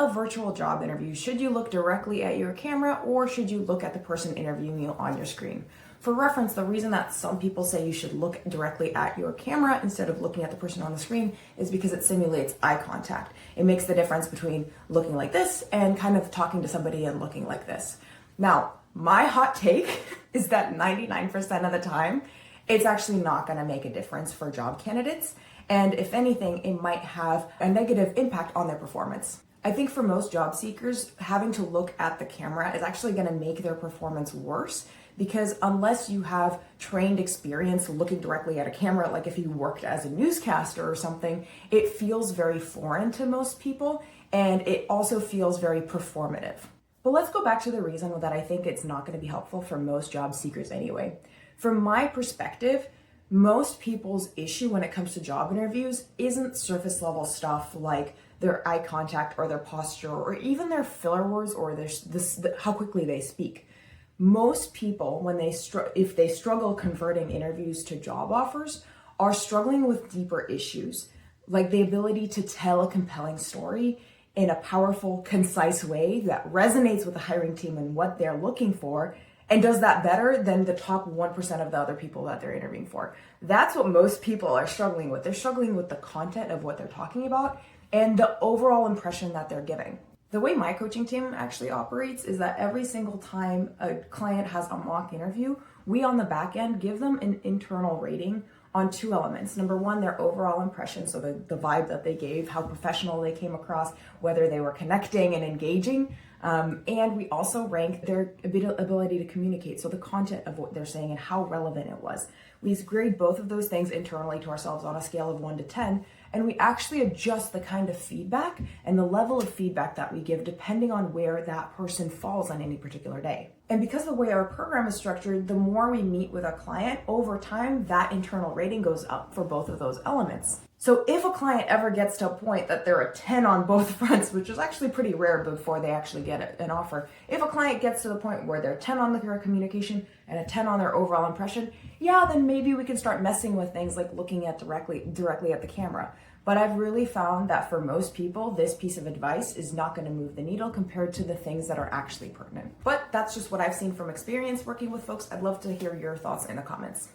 a virtual job interview, should you look directly at your camera or should you look at the person interviewing you on your screen? For reference, the reason that some people say you should look directly at your camera instead of looking at the person on the screen is because it simulates eye contact. It makes the difference between looking like this and kind of talking to somebody and looking like this. Now, my hot take is that 99% of the time, it's actually not going to make a difference for job candidates. And if anything, it might have a negative impact on their performance. I think for most job seekers, having to look at the camera is actually going to make their performance worse, because unless you have trained experience looking directly at a camera, like if you worked as a newscaster or something, it feels very foreign to most people, and it also feels very performative. But let's go back to the reason that I think it's not going to be helpful for most job seekers anyway. From my perspective, most people's issue when it comes to job interviews isn't surface level stuff like their eye contact or their posture or even their filler words or how quickly they speak. Most people, when if they struggle converting interviews to job offers, are struggling with deeper issues, like the ability to tell a compelling story in a powerful, concise way that resonates with the hiring team and what they're looking for, and does that better than the top 1% of the other people that they're interviewing for. That's what most people are struggling with. They're struggling with the content of what they're talking about and the overall impression that they're giving. The way my coaching team actually operates is that every single time a client has a mock interview, we on the back end give them an internal rating on two elements. Number one, their overall impression, so the vibe that they gave, how professional they came across, whether they were connecting and engaging. And we also rank their ability to communicate, so the content of what they're saying and how relevant it was. We grade both of those things internally to ourselves on a scale of 1 to 10, and we actually adjust the kind of feedback and the level of feedback that we give depending on where that person falls on any particular day. And because of the way our program is structured, the more we meet with a client, over time, that internal rating goes up for both of those elements. So if a client ever gets to a point that they're a 10 on both fronts, which is actually pretty rare before they actually get an offer, if a client gets to the point where they're 10 on their communication and a 10 on their overall impression, yeah, then maybe we can start messing with things like looking at directly at the camera. But I've really found that for most people, this piece of advice is not going to move the needle compared to the things that are actually pertinent. But that's just what I've seen from experience working with folks. I'd love to hear your thoughts in the comments.